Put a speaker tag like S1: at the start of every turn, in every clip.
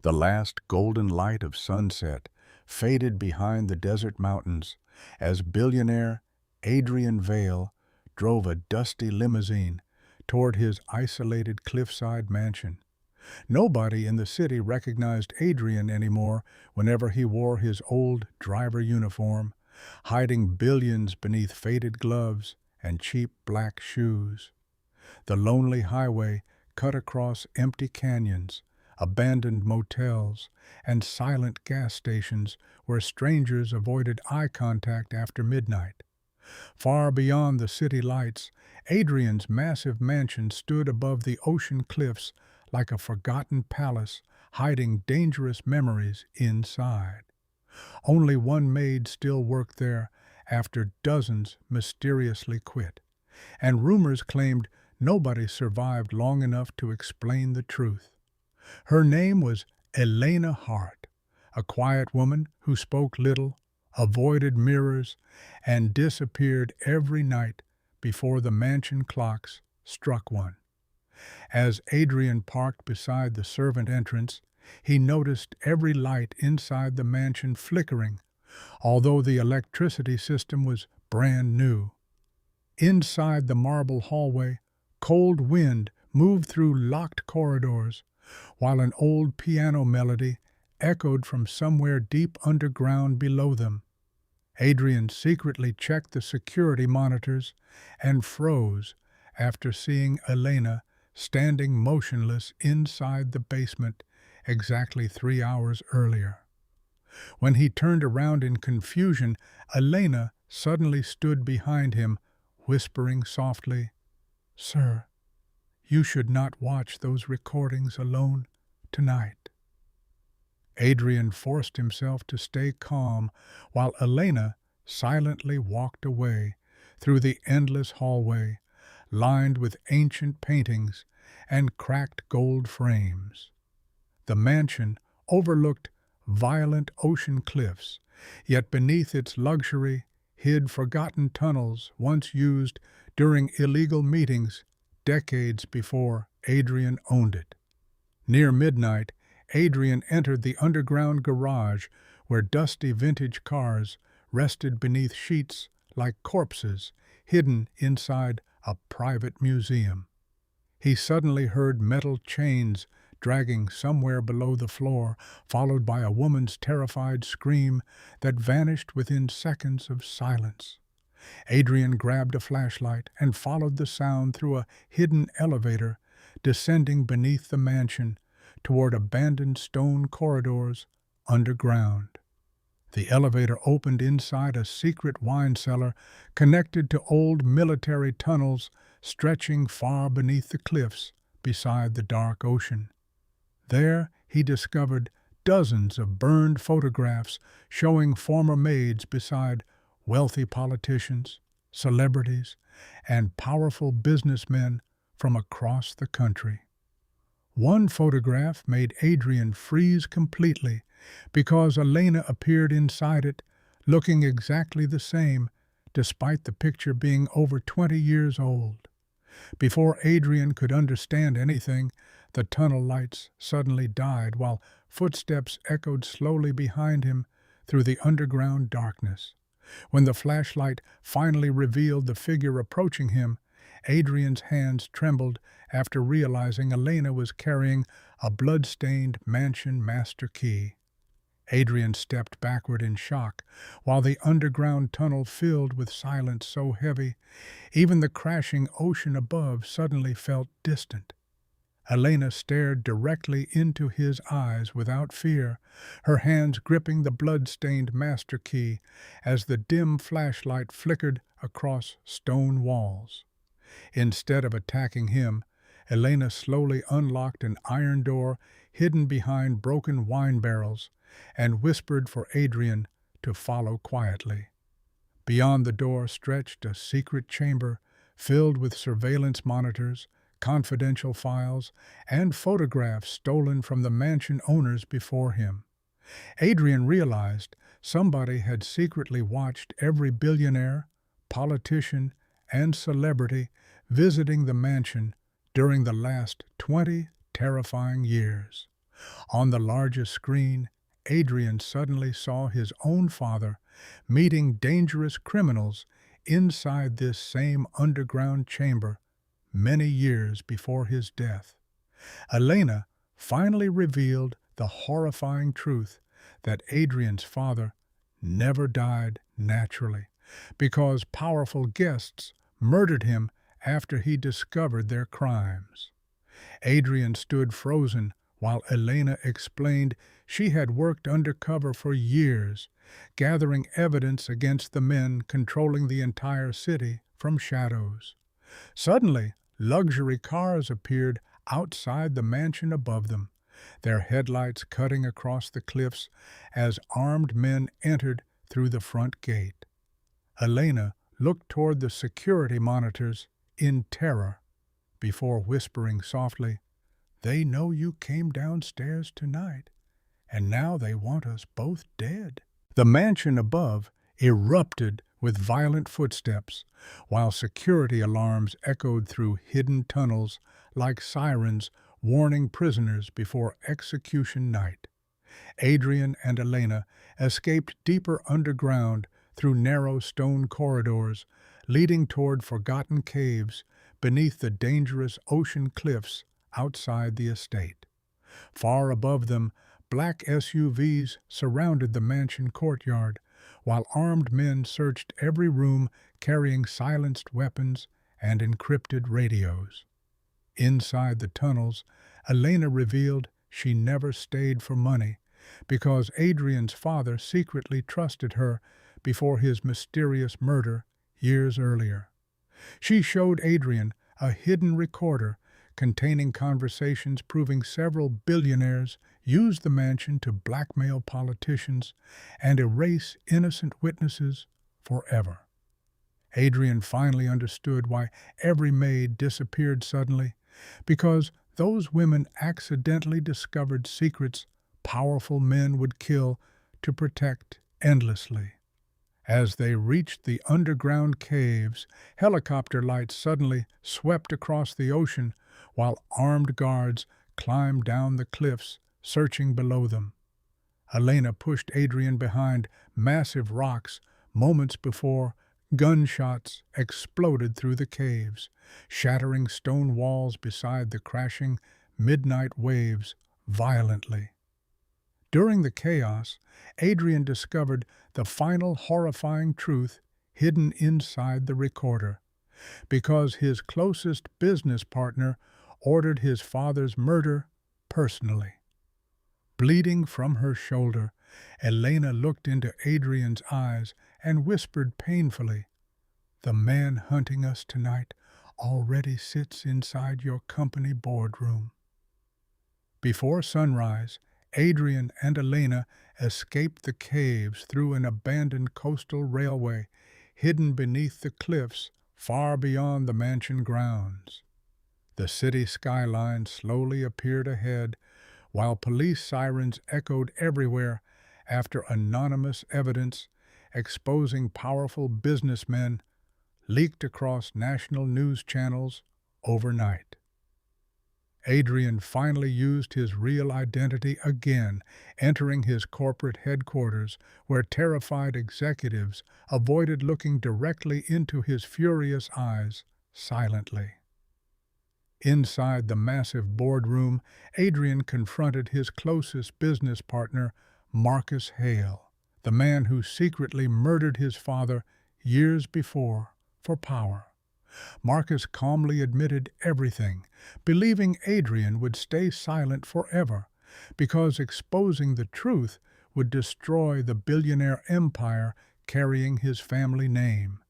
S1: The last golden light of sunset faded behind the desert mountains as billionaire Adrian Vale drove a dusty limousine toward his isolated cliffside mansion. Nobody in the city recognized Adrian anymore whenever he wore his old driver uniform, hiding billions beneath faded gloves and cheap black shoes. The lonely highway cut across empty canyons, abandoned motels, and silent gas stations where strangers avoided eye contact after midnight. Far beyond the city lights, Adrian's massive mansion stood above the ocean cliffs like a forgotten palace hiding dangerous memories inside. Only one maid still worked there after dozens mysteriously quit, and rumors claimed nobody survived long enough to explain the truth. Her name was Elena Hart, a quiet woman who spoke little, avoided mirrors, and disappeared every night before the mansion clocks struck one. As Adrian parked beside the servant entrance, he noticed every light inside the mansion flickering, although the electricity system was brand new. Inside the marble hallway, cold wind moved through locked corridors, while an old piano melody echoed from somewhere deep underground below them. Adrian secretly checked the security monitors and froze after seeing Elena standing motionless inside the basement exactly 3 hours earlier. When he turned around in confusion, Elena suddenly stood behind him, whispering softly, "Sir, you should not watch those recordings alone tonight." Adrian forced himself to stay calm while Elena silently walked away through the endless hallway, lined with ancient paintings and cracked gold frames. The mansion overlooked violent ocean cliffs, yet beneath its luxury hid forgotten tunnels once used during illegal meetings decades before Adrian owned it. Near midnight, Adrian entered the underground garage where dusty vintage cars rested beneath sheets like corpses hidden inside a private museum. He suddenly heard metal chains dragging somewhere below the floor, followed by a woman's terrified scream that vanished within seconds of silence. Adrian grabbed a flashlight and followed the sound through a hidden elevator, descending beneath the mansion toward abandoned stone corridors underground. The elevator opened inside a secret wine cellar connected to old military tunnels stretching far beneath the cliffs beside the dark ocean. There he discovered dozens of burned photographs showing former maids beside wealthy politicians, celebrities, and powerful businessmen from across the country. One photograph made Adrian freeze completely because Elena appeared inside it, looking exactly the same, despite the picture being over 20 years old. Before Adrian could understand anything, the tunnel lights suddenly died while footsteps echoed slowly behind him through the underground darkness. When the flashlight finally revealed the figure approaching him, Adrian's hands trembled after realizing Elena was carrying a blood-stained mansion master key. Adrian stepped backward in shock, while the underground tunnel filled with silence so heavy, even the crashing ocean above suddenly felt distant. Elena stared directly into his eyes without fear, her hands gripping the blood-stained master key as the dim flashlight flickered across stone walls. Instead of attacking him, Elena slowly unlocked an iron door hidden behind broken wine barrels and whispered for Adrian to follow quietly. Beyond the door stretched a secret chamber filled with surveillance monitors, confidential files, and photographs stolen from the mansion owners before him. Adrian realized somebody had secretly watched every billionaire, politician, and celebrity visiting the mansion during the last 20 terrifying years. On the largest screen, Adrian suddenly saw his own father meeting dangerous criminals inside this same underground chamber many years before his death. Elena finally revealed the horrifying truth that Adrian's father never died naturally, because powerful guests murdered him after he discovered their crimes. Adrian stood frozen while Elena explained she had worked undercover for years, gathering evidence against the men controlling the entire city from shadows. Suddenly, luxury cars appeared outside the mansion above them, their headlights cutting across the cliffs as armed men entered through the front gate. Elena looked toward the security monitors in terror before whispering softly, "They know you came downstairs tonight, and now they want us both dead." The mansion above erupted with violent footsteps, while security alarms echoed through hidden tunnels like sirens warning prisoners before execution night. Adrian and Elena escaped deeper underground through narrow stone corridors leading toward forgotten caves beneath the dangerous ocean cliffs outside the estate. Far above them, black SUVs surrounded the mansion courtyard, while armed men searched every room carrying silenced weapons and encrypted radios. Inside the tunnels, Elena revealed she never stayed for money, because Adrian's father secretly trusted her before his mysterious murder years earlier. She showed Adrian a hidden recorder containing conversations proving several billionaires used the mansion to blackmail politicians and erase innocent witnesses forever. Adrian finally understood why every maid disappeared suddenly, because those women accidentally discovered secrets powerful men would kill to protect endlessly. As they reached the underground caves, helicopter lights suddenly swept across the ocean while armed guards climbed down the cliffs, searching below them. Elena pushed Adrian behind massive rocks moments before gunshots exploded through the caves, shattering stone walls beside the crashing midnight waves violently. During the chaos, Adrian discovered the final horrifying truth hidden inside the recorder. Because his closest business partner ordered his father's murder personally. Bleeding from her shoulder, Elena looked into Adrian's eyes and whispered painfully, "The man hunting us tonight already sits inside your company boardroom." Before sunrise, Adrian and Elena escaped the caves through an abandoned coastal railway hidden beneath the cliffs far beyond the mansion grounds. The city skyline slowly appeared ahead, while police sirens echoed everywhere after anonymous evidence exposing powerful businessmen leaked across national news channels overnight. Adrian finally used his real identity again, entering his corporate headquarters, where terrified executives avoided looking directly into his furious eyes silently. Inside the massive boardroom, Adrian confronted his closest business partner, Marcus Hale, the man who secretly murdered his father years before for power. Marcus calmly admitted everything, believing Adrian would stay silent forever, because exposing the truth would destroy the billionaire empire carrying his family name.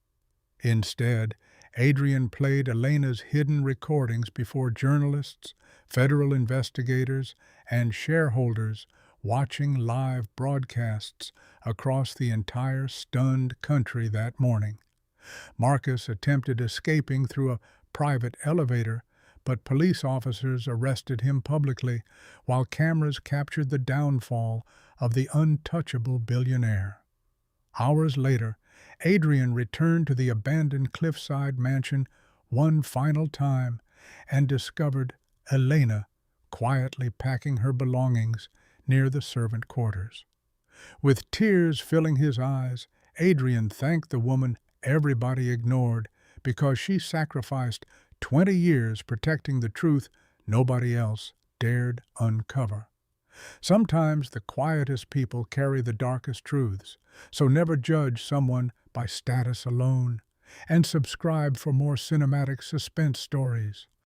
S1: Instead, Adrian played Elena's hidden recordings before journalists, federal investigators, and shareholders watching live broadcasts across the entire stunned country that morning. Marcus attempted escaping through a private elevator, but police officers arrested him publicly, while cameras captured the downfall of the untouchable billionaire. Hours later, Adrian returned to the abandoned cliffside mansion one final time and discovered Elena quietly packing her belongings near the servant quarters. With tears filling his eyes, Adrian thanked the woman everybody ignored because she sacrificed 20 years protecting the truth nobody else dared uncover. Sometimes the quietest people carry the darkest truths, so never judge someone by status alone, and subscribe for more cinematic suspense stories.